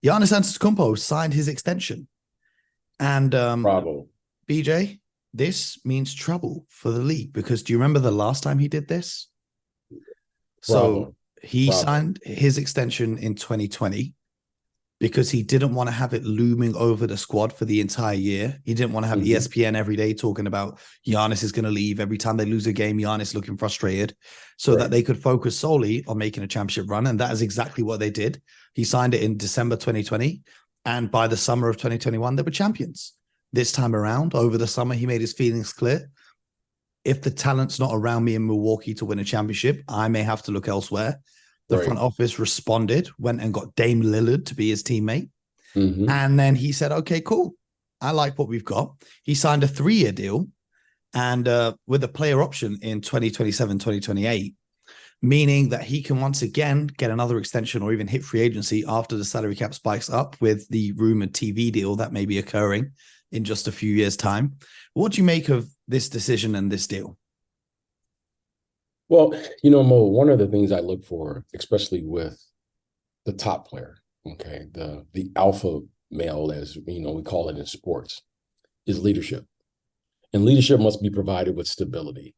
Giannis Antetokounmpo signed his extension. And Bravo. BJ, this means trouble for the league because do you remember the last time he did this? So Bravo. he Bravo. signed his extension in 2020 because he didn't want to have it looming over the squad for the entire year. He didn't want to have Hmm. ESPN every day talking about Giannis is going to leave. Every time they lose a game, Giannis looking frustrated so that Right. they could focus solely on making a championship run. And that is exactly what they did. He signed it in December 2020. And by the summer of 2021, they were champions. This time around, over the summer, he made his feelings clear. If the talent's not around me in Milwaukee to win a championship, I may have to look elsewhere. The front Right. office responded, went and got Dame Lillard to be his teammate. Hmm. And then he said, okay, cool. I like what we've got. He signed a 3-year deal and with a player option in 2027, 2028, meaning that he can once again get another extension or even hit free agency after the salary cap spikes up with the rumored TV deal that may be occurring in just a few years' time. What do you make of this decision and this deal? Well, Mo, one of the things I look for, especially with the top player, okay, the alpha male, as we call it in sports, is leadership. And leadership must be provided with stability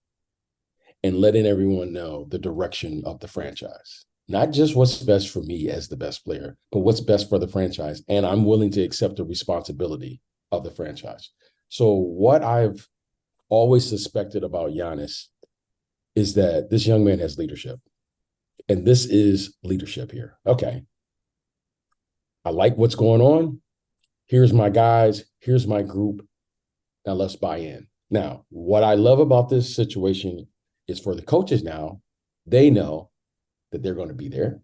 and letting everyone know the direction of the franchise. Not just what's best for me as the best player, but what's best for the franchise. And I'm willing to accept the responsibility of the franchise. So, what I've always suspected about Giannis is that this young man has leadership. And this is leadership here. Okay. I like what's going on. Here's my guys. Here's my group. Now let's buy in. Now, what I love about this situation is for the coaches now, they know that they're going to be there.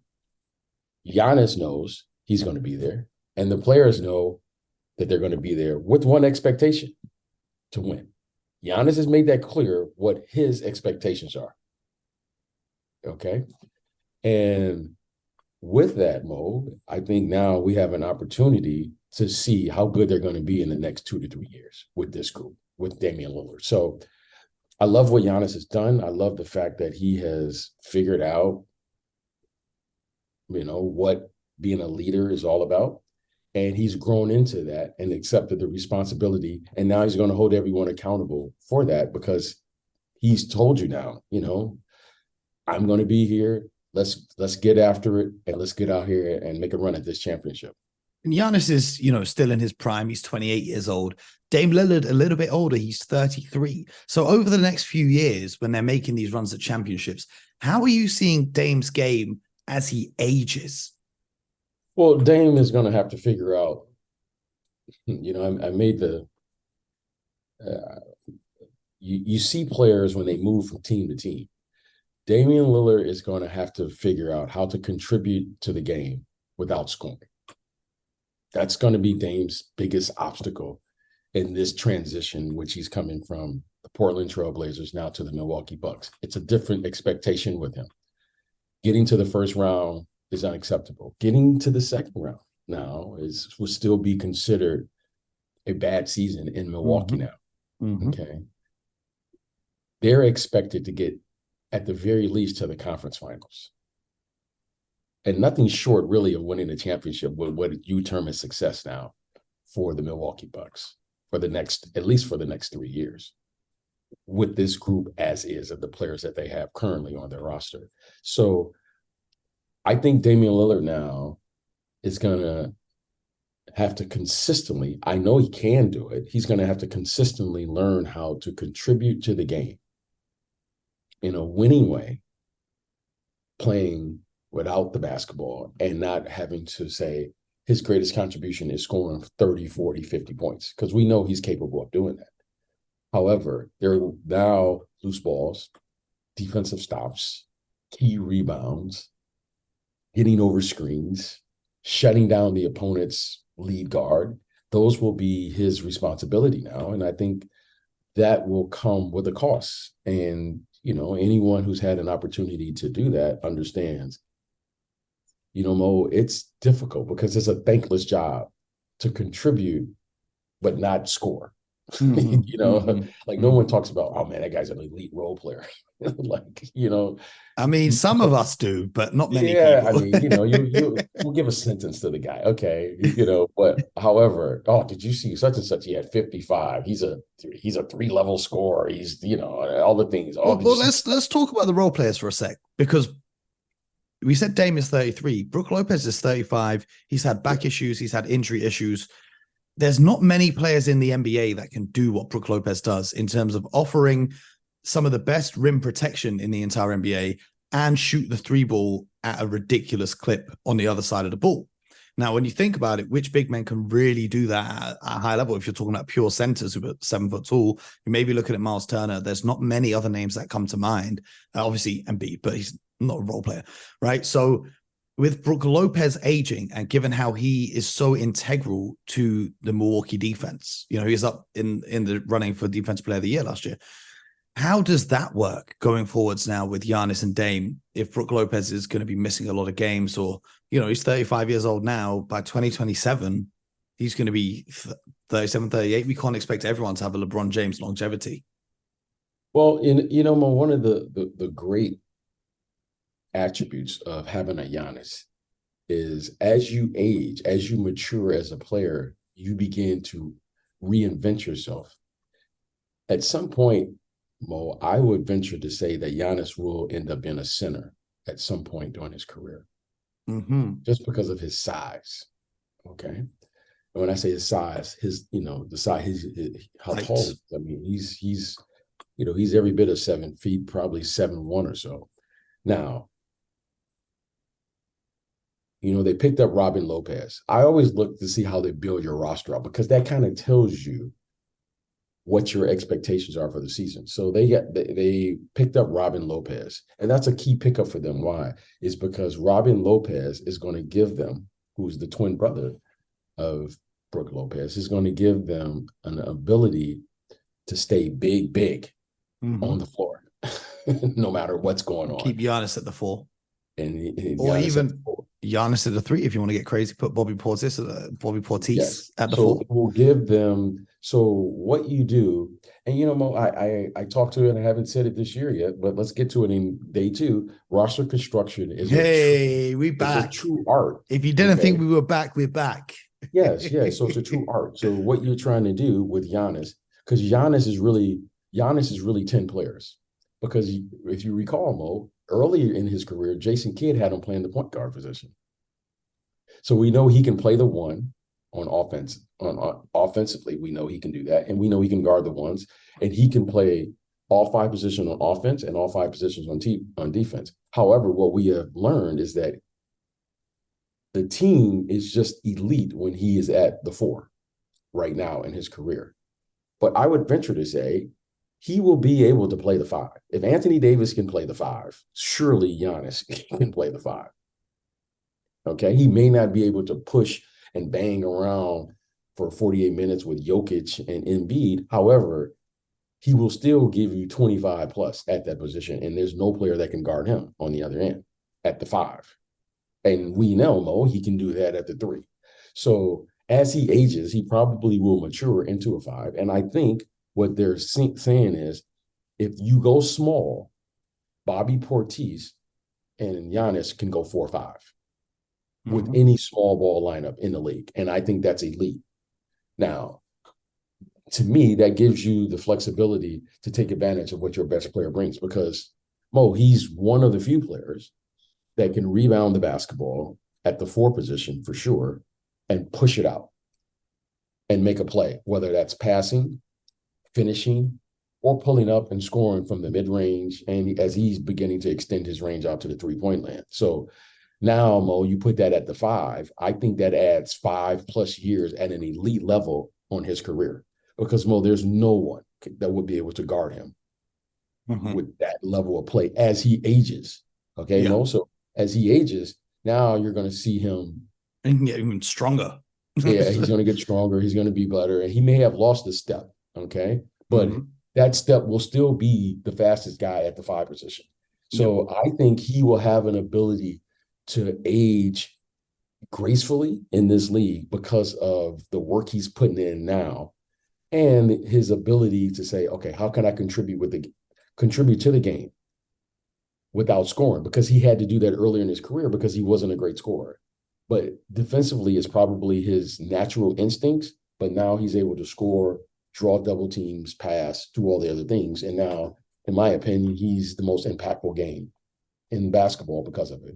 Giannis knows he's going to be there. And the players know that they're going to be there with one expectation to win. Giannis has made that clear what his expectations are. Okay. And with that, Mo, I think now we have an opportunity to see how good they're going to be in the next 2 to 3 years with this group, with Damian Lillard. So I love what Giannis has done. I love the fact that he has figured out, what being a leader is all about. And he's grown into that and accepted the responsibility. And now he's going to hold everyone accountable for that because he's told you now, I'm going to be here. Let's get after it and let's get out here and make a run at this championship. And Giannis is, still in his prime. He's 28 years old. Dame Lillard, a little bit older. He's 33. So over the next few years, when they're making these runs at championships, how are you seeing Dame's game as he ages? Well, Dame is going to have to figure out. I made the. Uh, you see players when they move from team to team. Damian Lillard is going to have to figure out how to contribute to the game without scoring. That's going to be Dame's biggest obstacle in this transition, which he's coming from the Portland Trailblazers now to the Milwaukee Bucks. It's a different expectation with him. Getting to the first round is unacceptable. Getting to the second round now will still be considered a bad season in Milwaukee Mm-hmm. now. Mm-hmm. Okay. They're expected to get at the very least to the conference finals. And nothing short really of winning the championship with what you term as success now for the Milwaukee Bucks for at least for the next 3 years with this group as is of the players that they have currently on their roster. So I think Damian Lillard now is going to have to consistently, I know he can do it, he's going to have to consistently learn how to contribute to the game in a winning way, playing without the basketball and not having to say his greatest contribution is scoring 30, 40, 50 points, because we know he's capable of doing that. However, there are now loose balls, defensive stops, key rebounds, getting over screens, shutting down the opponent's lead guard. Those will be his responsibility now. And I think that will come with a cost. And, anyone who's had an opportunity to do that understands, Mo, it's difficult because it's a thankless job to contribute, but not score. Mm-hmm, You know, mm-hmm, like no one mm-hmm. talks about, oh man, that guy's an elite role player. Like, you know, I mean, some of us do, but not many yeah, I people. mean, you know, we'll give a sentence to the guy. Okay, you know, but however, oh, did you see such and such? He had 55. He's a 3-level scorer. He's, you know, all the things. Oh, Well, did you well, see? let's talk about the role players for a sec, because we said Dame is 33. Brook Lopez is 35. He's had Yeah. back issues. He's had injury issues. There's not many players in the NBA that can do what Brook Lopez does in terms of offering some of the best rim protection in the entire NBA and shoot the three ball at a ridiculous clip on the other side of the ball. Now, when you think about it, which big men can really do that at a high level? If you're talking about pure centers who are 7 foot tall, you may be looking at Miles Turner. There's not many other names that come to mind. Obviously, Embiid, but he's not a role player, right? So with Brook Lopez aging and given how he is so integral to the Milwaukee defense, you know, he's up in the running for Defensive Player of the Year last year. How does that work going forwards now with Giannis and Dame if Brook Lopez is going to be missing a lot of games, or, you know, he's 35 years old now. By 2027, he's going to be 37, 38. We can't expect everyone to have a LeBron James longevity. Well, you know, one of the great attributes of having a Giannis is as you age, as you mature as a player, you begin to reinvent yourself. At some point, Mo, I would venture to say that Giannis will end up being a center at some point during his career, just because of his size. Okay. And when I say his size, his, you know, the size, how Height. tall. I mean, he's, you know, he's every bit of 7 feet, probably 7'1" or so. Now, you know, they picked up Robin Lopez. I always look to see how they build your roster up, because that kind of tells you what your expectations are for the season. So they picked up Robin Lopez, and that's a key pickup for them. Why? Is because Robin Lopez is going to give them, who's the twin brother of Brook Lopez, is going to give them an ability to stay big on the floor, no matter what's going on. Keep Giannis at the 4. And Or Giannis even Giannis at the 3 if you want to get crazy. Put Bobby Portis yes. at the So 4. it will give them. So what you do, and you know, Mo, I talked to it, and I haven't said it this year yet, but let's get to it in day 2. Roster construction is We it's a back. true art. If you didn't Okay. think we were back, we're back. Yes, yes. So it's a true art. So what you're trying to do with Giannis, because Giannis is really 10 players. Because if you recall, Mo, earlier in his career, Jason Kidd had him playing the point guard position. So we know he can play the one on offense. Offensively, we know he can do that, and we know he can guard the ones, and he can play all 5 positions on offense and all 5 positions on defense. However, what we have learned is that the team is just elite when he is at the 4 right now in his career. But I would venture to say he will be able to play the 5. If Anthony Davis can play the 5, surely Giannis can play the 5. Okay. He may not be able to push and bang around for 48 minutes with Jokic and Embiid. However, he will still give you 25 plus at that position. And there's no player that can guard him on the other end at the 5. And we know, Mo, he can do that at the 3. So as he ages, he probably will mature into a 5. And I think what they're saying is, if you go small, Bobby Portis and Giannis can go 4-5 with any small ball lineup in the league. And I think that's elite. Now, to me, that gives you the flexibility to take advantage of what your best player brings, because Mo, he's one of the few players that can rebound the basketball at the 4 position for sure and push it out and make a play, whether that's passing, finishing, or pulling up and scoring from the mid-range, and as he's beginning to extend his range out to the 3-point land. So now, Mo, you put that at the 5. I think that adds 5+ years at an elite level on his career, because, Mo, there's no one that would be able to guard him with that level of play as he ages. Okay, Mo? So as he ages, now you're going to see him. And he can get even stronger. Yeah, he's going to get stronger. He's going to be better. And he may have lost a step, okay? But that step will still be the fastest guy at the 5 position. So I think he will have an ability to age gracefully in this league because of the work he's putting in now and his ability to say, okay, how can I contribute to the game without scoring? Because he had to do that earlier in his career because he wasn't a great scorer. But defensively is probably his natural instincts, but now he's able to score, draw double teams, pass, do all the other things. And now, in my opinion, he's the most impactful game in basketball because of it.